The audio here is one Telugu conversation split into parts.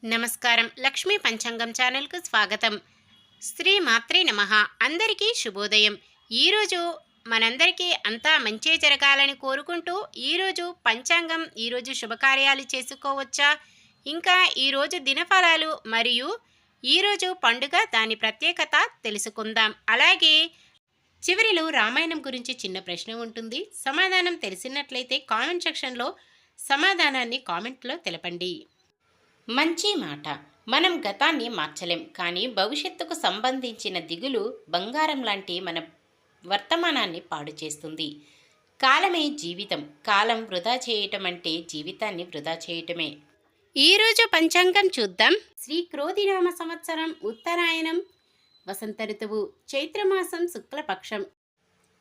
నమస్కారం. లక్ష్మీ పంచాంగం ఛానల్కు స్వాగతం. శ్రీ మాత్రే నమః. అందరికీ శుభోదయం. ఈరోజు మనందరికీ అంతా మంచే జరగాలని కోరుకుంటూ ఈరోజు పంచాంగం, ఈరోజు శుభకార్యాలు చేసుకోవచ్చా, ఇంకా ఈరోజు దినఫలాలు మరియు ఈరోజు పండుగ దాని ప్రత్యేకత తెలుసుకుందాం. అలాగే చివరిలో రామాయణం గురించి చిన్న ప్రశ్న ఉంటుంది. సమాధానం తెలిసినట్లయితే కామెంట్ సెక్షన్లో సమాధానాన్ని కామెంట్లో తెలపండి. మంచి మాట. మనం గతాన్ని మార్చలేం, కానీ భవిష్యత్తుకు సంబంధించిన దిగులు బంగారం లాంటి మన వర్తమానాన్ని పాడు చేస్తుంది. కాలమే జీవితం. కాలం వృధా చేయటం అంటే జీవితాన్ని వృధా చేయటమే. ఈరోజు పంచాంగం చూద్దాం. శ్రీ క్రోధినామ సంవత్సరం, ఉత్తరాయణం, వసంత ఋతువు, చైత్రమాసం, శుక్లపక్షం,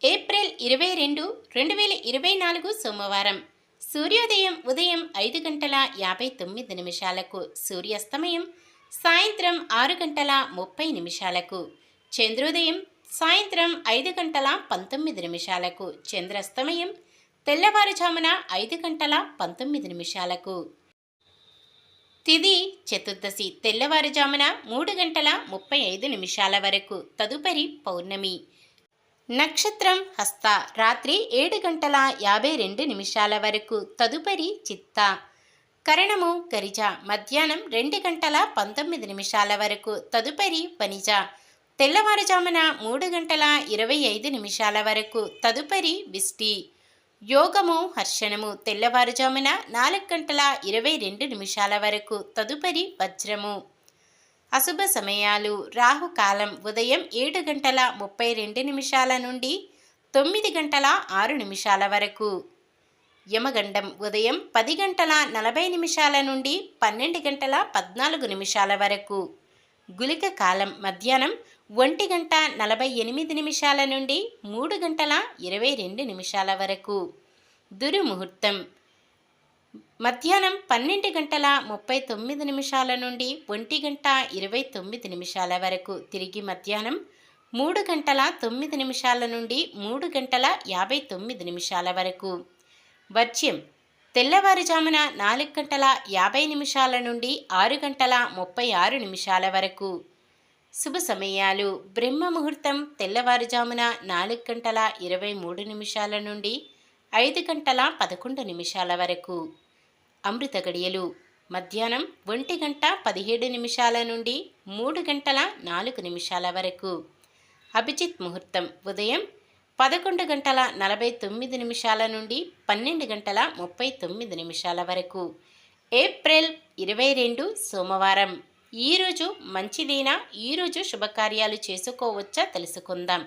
ఏప్రిల్ 22, 2024 సోమవారం. సూర్యోదయం ఉదయం 5:59 సూర్యాస్తమయం సాయంత్రం 6:30. చంద్రోదయం సాయంత్రం 5:19. చంద్రాస్తమయం తెల్లవారుజామున 5:19. తిథి చతుర్దశి తెల్లవారుజామున 3:35 వరకు. తదుపరి పౌర్ణమి. నక్షత్రం హస్త రాత్రి 7:52 వరకు. తదుపరి చిత్త. కరణము గరిజ మధ్యాహ్నం 2:19 వరకు. తదుపరి వనిజ తెల్లవారుజామున 3:25 వరకు. తదుపరి విష్టి. యోగము హర్షణము తెల్లవారుజామున 4:22 వరకు. తదుపరి వజ్రము. అశుభ సమయాలు. రాహుకాలం ఉదయం 7:32 నుండి 9:06 వరకు. యమగండం ఉదయం 10:40 నుండి 12:14 వరకు. గుళిక కాలం మధ్యాహ్నం 1:48 నుండి 3:22 వరకు. దుర్ముహూర్తం మధ్యాహ్నం 12:39 నుండి 1:29 వరకు. తిరిగి మధ్యాహ్నం 3:09 నుండి 3:59 వరకు. వర్జ్యం తెల్లవారుజామున 4:50 నుండి 6:36 వరకు. శుభ సమయాలు. బ్రహ్మ ముహూర్తం తెల్లవారుజామున 4:23 నుండి 5:11 వరకు. అమృత గడియలు మధ్యాహ్నం 1:17 నుండి 3:04 వరకు. అభిజిత్ ముహూర్తం ఉదయం 11:49 నుండి 12:39 వరకు. ఏప్రిల్ 22 సోమవారం. ఈరోజు మంచిదేనా? ఈరోజు శుభకార్యాలు చేసుకోవచ్చా తెలుసుకుందాం.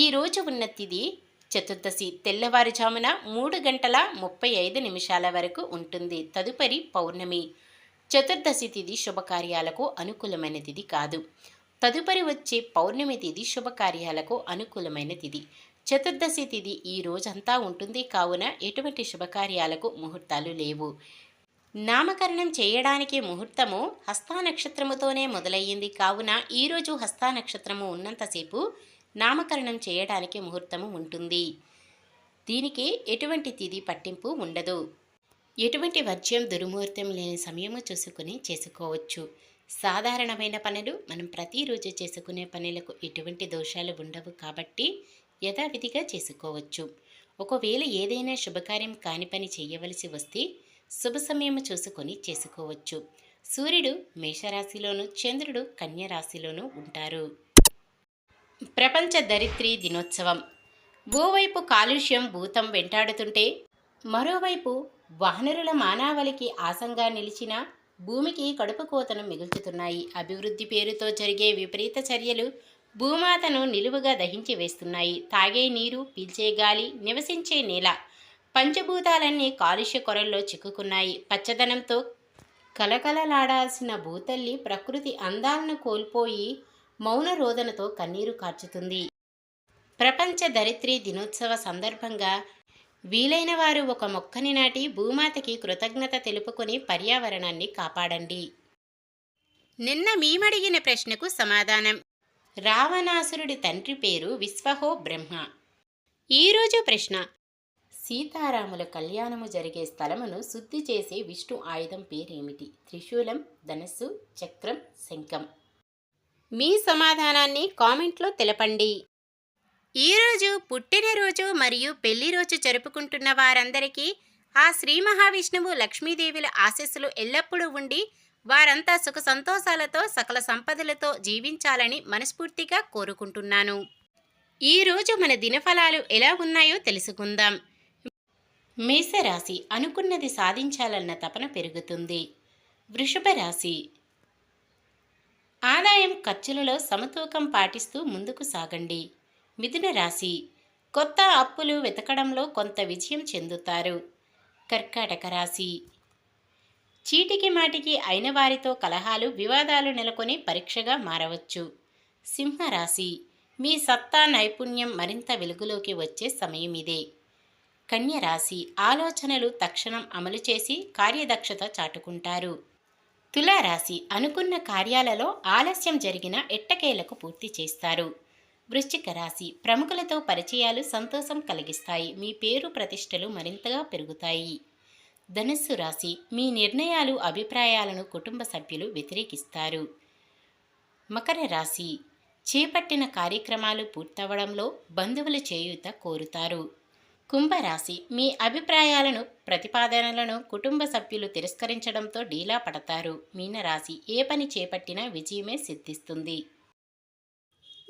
ఈరోజు ఉన్న తిథి చతుర్దశి తెల్లవారుజామున 3:35 వరకు ఉంటుంది. తదుపరి పౌర్ణమి. చతుర్దశి తిథి శుభకార్యాలకు అనుకూలమైన తిథి కాదు. తదుపరి వచ్చే పౌర్ణమి తిథి శుభకార్యాలకు అనుకూలమైన తిథి. చతుర్దశి తిథి ఈ రోజంతా ఉంటుంది, కావున ఎటువంటి శుభకార్యాలకు ముహూర్తాలు లేవు. నామకరణం చేయడానికి ముహూర్తము హస్తా నక్షత్రముతోనే మొదలయ్యింది, కావున ఈరోజు హస్తా నక్షత్రము ఉన్నంతసేపు నామకరణం చేయడానికి ముహూర్తము ఉంటుంది. దీనికి ఎటువంటి తిథి పట్టింపు ఉండదు. ఎటువంటి వర్జ్యం దుర్ముహూర్తం లేని సమయము చూసుకుని చేసుకోవచ్చు. సాధారణమైన పనులు మనం ప్రతిరోజు చేసుకునే పనులకు ఎటువంటి దోషాలు ఉండవు, కాబట్టి యథావిధిగా చేసుకోవచ్చు. ఒకవేళ ఏదైనా శుభకార్యం కాని పని చేయవలసి వస్తే శుభ సమయము చూసుకొని చేసుకోవచ్చు. సూర్యుడు మేషరాశిలోను, చంద్రుడు కన్య రాశిలోనూ ఉంటారు. ప్రపంచ ధరిత్రీ దినోత్సవం. ఓవైపు కాలుష్యం భూతం వెంటాడుతుంటే, మరోవైపు వానరుల మానవాళికి ఆసంగా నిలిచిన భూమికి కడుపు కోతను మిగుల్చుతున్నాయి. అభివృద్ధి పేరుతో జరిగే విపరీత చర్యలు భూమాతను నిలువుగా దహించి వేస్తున్నాయి. తాగే నీరు, పీల్చే గాలి, నివసించే నేల, పంచభూతాలన్నీ కాలుష్య కొరల్లో చిక్కుకున్నాయి. పచ్చదనంతో కలకలలాడాల్సిన భూతల్లి ప్రకృతి అందాలను కోల్పోయి మౌన రోదనతో కన్నీరు కార్చుతుంది. ప్రపంచ ధరిత్రీ దినోత్సవ సందర్భంగా వీలైన వారు ఒక మొక్కని నాటి భూమాతకి కృతజ్ఞత తెలుపుకొని పర్యావరణాన్ని కాపాడండి. నిన్న మేమడిగిన ప్రశ్నకు సమాధానం. రావణాసురుడి తండ్రి పేరు విశ్వహో బ్రహ్మ. ఈరోజు ప్రశ్న. సీతారాముల కళ్యాణము జరిగే స్థలమును శుద్ధి చేసే విష్ణు ఆయుధం పేరేమిటి? త్రిశూలం, ధనస్సు, చక్రం, శంఖం. మీ సమాధానాన్ని కామెంట్లో తెలపండి. ఈరోజు పుట్టినరోజు మరియు పెళ్లి రోజు జరుపుకుంటున్న వారందరికీ ఆ శ్రీ మహావిష్ణువు లక్ష్మీదేవుల ఆశీస్సులు ఎల్లప్పుడూ ఉండి వారంతా సుఖ సంతోషాలతో సకల సంపదలతో జీవించాలని మనస్ఫూర్తిగా కోరుకుంటున్నాను. ఈరోజు మన దినఫలాలు ఎలా ఉన్నాయో తెలుసుకుందాం. మేషరాశి అనుకున్నది సాధించాలన్న తపన పెరుగుతుంది. వృషభ రాశి ఆదాయం ఖర్చులలో సమతూకం పాటిస్తూ ముందుకు సాగండి. మిథున రాశి కొత్త అప్పులు వెతకడంలో కొంత విజయం చెందుతారు. కర్కాటక రాశి చీటికి మాటికి అయిన వారితో కలహాలు వివాదాలు నెలకొని పరీక్షగా మారవచ్చు. సింహరాశి మీ సత్తా నైపుణ్యం మరింత వెలుగులోకి వచ్చే సమయం ఇదే. కన్య రాశి ఆలోచనలు తక్షణం అమలు చేసి కార్యదక్షత చాటుకుంటారు. తులారాశి అనుకున్న కార్యాలలో ఆలస్యం జరిగిన ఎట్టకేలకు పూర్తి చేస్తారు. వృశ్చిక రాశి ప్రముఖులతో పరిచయాలు సంతోషం కలిగిస్తాయి. మీ పేరు ప్రతిష్టలు మరింతగా పెరుగుతాయి. ధనుస్సు రాశి మీ నిర్ణయాలు అభిప్రాయాలను కుటుంబ సభ్యులు వ్యతిరేకిస్తారు. మకర రాశి చేపట్టిన కార్యక్రమాలు పూర్తవడంలో బంధువుల చేయూత కోరుతారు. కుంభరాశి మీ అభిప్రాయాలను ప్రతిపాదనలను కుటుంబ సభ్యులు తిరస్కరించడంతో డీలా పడతారు. మీనరాశి ఏ పని చేపట్టినా విజయమే సిద్ధిస్తుంది.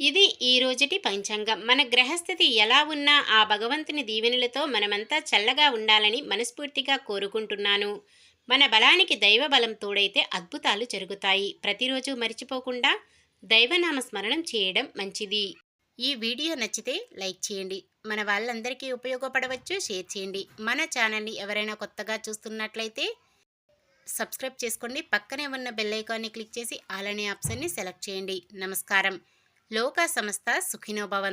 ఇది ఈ రోజుటి పంచాంగం. మన గ్రహస్థితి ఎలా ఉన్నా ఆ భగవంతుని దీవెనలతో మనమంతా చల్లగా ఉండాలని మనస్ఫూర్తిగా కోరుకుంటున్నాను. మన బలానికి దైవ బలం తోడైతే అద్భుతాలు జరుగుతాయి. ప్రతిరోజు మర్చిపోకుండా దైవనామ స్మరణం చేయడం మంచిది. ఈ వీడియో నచ్చితే లైక్ చేయండి. మన వాళ్ళందరికీ ఉపయోగపడవచ్చు, షేర్ చేయండి. మన ఛానల్ని ఎవరైనా కొత్తగా చూస్తున్నట్లయితే సబ్స్క్రైబ్ చేసుకోండి. పక్కనే ఉన్న బెల్ ఐకాన్ని క్లిక్ చేసి ఆల్ అనే ఆప్షన్ని సెలెక్ట్ చేయండి. నమస్కారం. లోకా సమస్త సుఖినో భవంతు.